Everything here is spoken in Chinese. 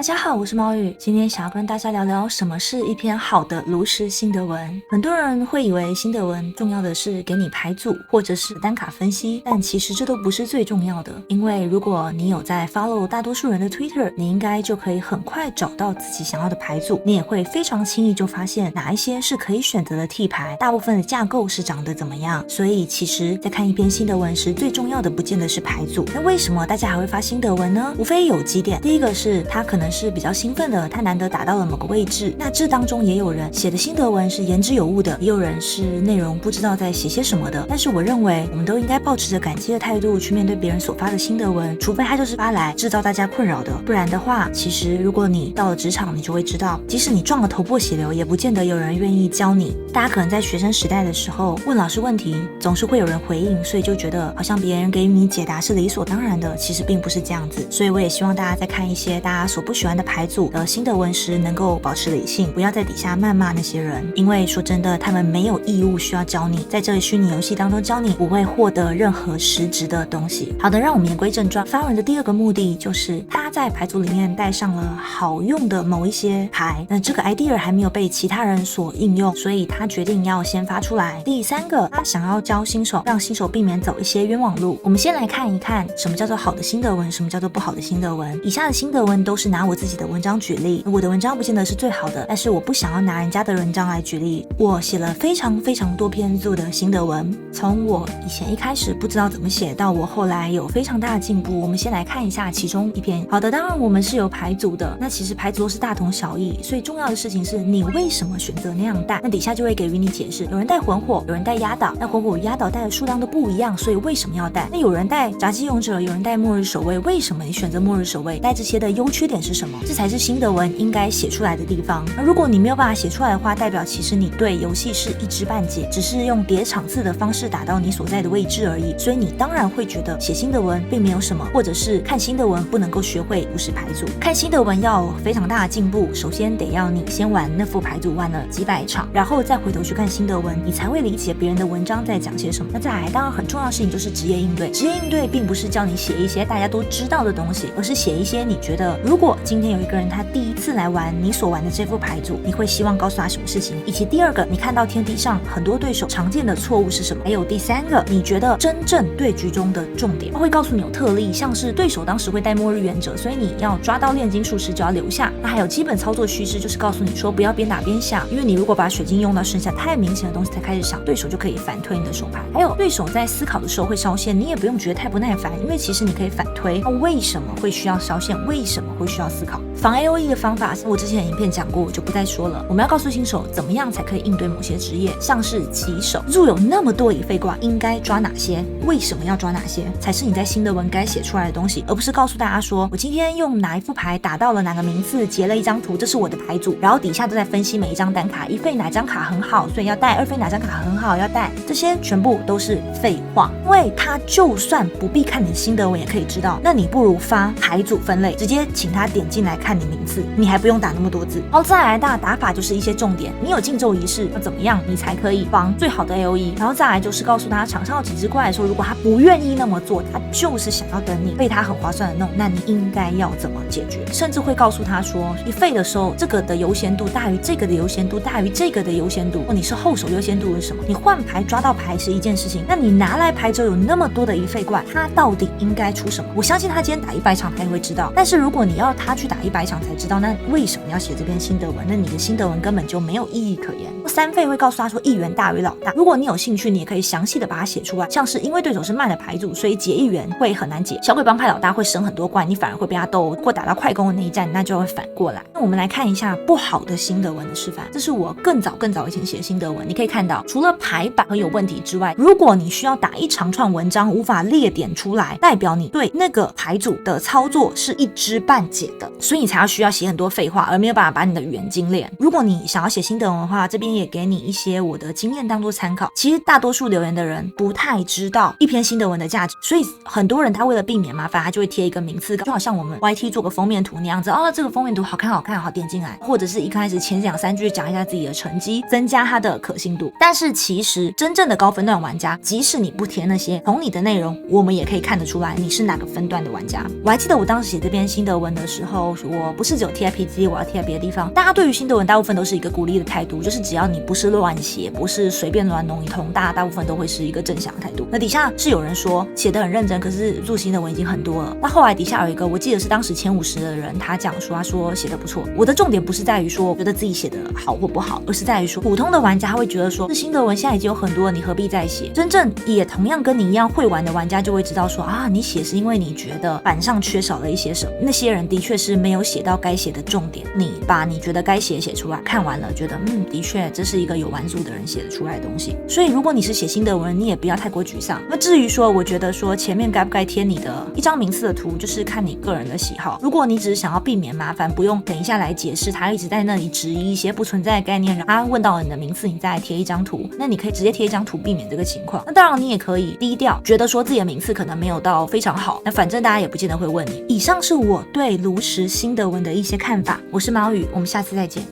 大家好，我是猫语，今天想要跟大家聊聊什么是一篇好的如实心得文。很多人会以为心得文重要的是给你排组或者是单卡分析，但其实这都不是最重要的，因为如果你有在 follow 大多数人的 Twitter， 你应该就可以很快找到自己想要的牌组，你也会非常轻易就发现哪一些是可以选择的替牌，大部分的架构是长得怎么样。所以其实在看一篇心得文时，最重要的不见得是牌组。那为什么大家还会发心得文呢？无非有几点，第一个是它可能是比较兴奋的，他难得打到了某个位置，那这当中也有人写的心得文是言之有物的，也有人是内容不知道在写些什么的。但是我认为我们都应该抱持着感激的态度去面对别人所发的心得文，除非他就是发来制造大家困扰的，不然的话，其实如果你到了职场，你就会知道，即使你撞了头破血流，也不见得有人愿意教你。大家可能在学生时代的时候问老师问题，总是会有人回应，所以就觉得好像别人给予你解答是理所当然的，其实并不是这样子。所以我也希望大家在看一些大家所不喜欢的牌组的心得文时，能够保持理性，不要在底下谩骂那些人，因为说真的，他们没有义务需要教你，在这个虚拟游戏当中教你，不会获得任何实质的东西。好的，让我们言归正传。发文的第二个目的就是他在牌组里面带上了好用的某一些牌，那这个 idea 还没有被其他人所应用，所以他决定要先发出来。第三个，他想要教新手，让新手避免走一些冤枉路。我们先来看一看什么叫做好的心得文，什么叫做不好的心得文。以下的心得文都是拿我自己的文章举例，我的文章不见得是最好的，但是我不想要拿人家的文章来举例。我写了非常多篇做的心得文，从我以前一开始不知道怎么写，到我后来有非常大的进步。我们先来看一下其中一篇。好的，当然我们是有牌组的，那其实牌组都是大同小异，所以重要的事情是你为什么选择那样带，那底下就会给予你解释。有人带魂火，有人带压倒，那魂火与压倒带的数量都不一样，所以为什么要带？那有人带杂技勇者，有人带末日守卫，为什么你选择末日守卫？带这些的优缺点是什么？这才是心得文应该写出来的地方。而如果你没有办法写出来的话，代表其实你对游戏是一知半解，只是用叠场次的方式打到你所在的位置而已，所以你当然会觉得写心得文并没有什么，或者是看心得文不能够学会无视牌组。看心得文要有非常大的进步，首先得要你先玩那副牌组玩了几百场，然后再回头去看心得文，你才会理解别人的文章在讲些什么。那再来，当然很重要的事情就是职业应对。职业应对并不是叫你写一些大家都知道的东西，而是写一些你觉得如果今天有一个人他第一次来玩你所玩的这副牌组，你会希望告诉他什么事情，以及第二个，你看到天梯上很多对手常见的错误是什么，还有第三个，你觉得真正对局中的重点。他会告诉你有特例，像是对手当时会带末日原者，所以你要抓到炼金术师就要留下。那还有基本操作趋势，就是告诉你说不要边打边想，因为你如果把水晶用到剩下太明显的东西才开始想，对手就可以反推你的手牌。还有对手在思考的时候会烧线，你也不用觉得太不耐烦，因为其实你可以反推他为什么会需要烧线，为什么会需要思考。防 AOE 的方法我之前的影片讲过，我就不再说了。我们要告诉新手怎么样才可以应对某些职业，像是骑手，入有那么多已废挂，应该抓哪些，为什么要抓哪些，才是你在心得文该写出来的东西，而不是告诉大家说我今天用哪一副牌打到了哪个名次，截了一张图，这是我的牌组，然后底下都在分析每一张单卡，一费哪张卡很好所以要带，二费哪张卡很好要带，这些全部都是废话。因为他就算不必看你的心得文也可以知道，那你不如发牌组分类，直接请他点进来看你名次，你还不用打那么多字。好，再来打法就是一些重点，你有禁咒仪式要怎么样你才可以防最好的 AOE， 然后再来就是告诉他场上有几只怪的时候，如果他不愿意那么做，他就是想要等你被他很划算的弄，那你应该要怎么解决，甚至会告诉他说你废的时候这个的优先度大于这个的优先度大于这个的优先度，你是后手优先度是什么？你换牌抓到牌是一件事情，那你拿来牌之后有那么多的一废怪，他到底应该出什么？我相信他今天打100场他也会知道，但是如果你要他去打100场才知道，那为什么要写这篇心得文？那你的心得文根本就没有意义可言。三费会告诉他说1元大于老大，如果你有兴趣你也可以详细的把它写出来，像是因为对手是慢的牌组，所以解1元会很难解，小鬼帮派老大会省很多怪，你反而会被他斗，或打到快攻的那一战那就会反过来。那我们来看一下不好的心得文的示范，这是我更早以前写的心得文。你可以看到除了排版很有问题之外，如果你需要打一长串文章无法列点出来，代表你对那个牌组的操作是一知半解的，所以你才要需要写很多废话，而没有办法把你的语言精炼。如果你想要写心得文的话，这边也给你一些我的经验当做参考。其实大多数留言的人不太知道一篇心得文的价值，所以很多人他为了避免麻烦，他就会贴一个名次，就好像我们 YT 做个封面图那样子，这个封面图好看好点进来，或者是一开始前2-3句讲一下自己的成绩，增加它的可信度。但是其实真正的高分段玩家，即使你不贴那些，从你的内容我们也可以看得出来你是哪个分段的玩家。我还记得我当时写这篇心得文的时候，我不是只有贴在 PTT， 我要贴在别的地方。大家对于新德文大部分都是一个鼓励的态度，就是只要你不是乱写，不是随便乱弄一通，大部分都会是一个正向的态度。那底下是有人说写得很认真，可是入新德文已经很多了。那后来底下有一个，我记得是当时前50的人，他讲说，他说写得不错。我的重点不是在于说我觉得自己写得好或不好，而是在于说普通的玩家他会觉得说，是新德文现在已经有很多了，你何必再写？真正也同样跟你一样会玩的玩家就会知道说啊，你写是因为你觉得板上缺少了一些什么。那些人的确是没有写到该写的重点，你把你觉得该写出来，看完了觉得的确这是一个有玩足的人写得出来的东西。所以如果你是写新德文，你也不要太过沮丧。那至于说我觉得说前面该不该贴你的一张名次的图，就是看你个人的喜好。如果你只是想要避免麻烦，不用等一下来解释，他一直在那里质疑一些不存在的概念，然后他问到了你的名次，你再来贴一张图，那你可以直接贴一张图避免这个情况。那当然你也可以低调，觉得说自己的名次可能没有到非常好，那反正大家也不见得会问你。以上是我对炉石新德文的一些看法，我是毛宇，我们下次再见。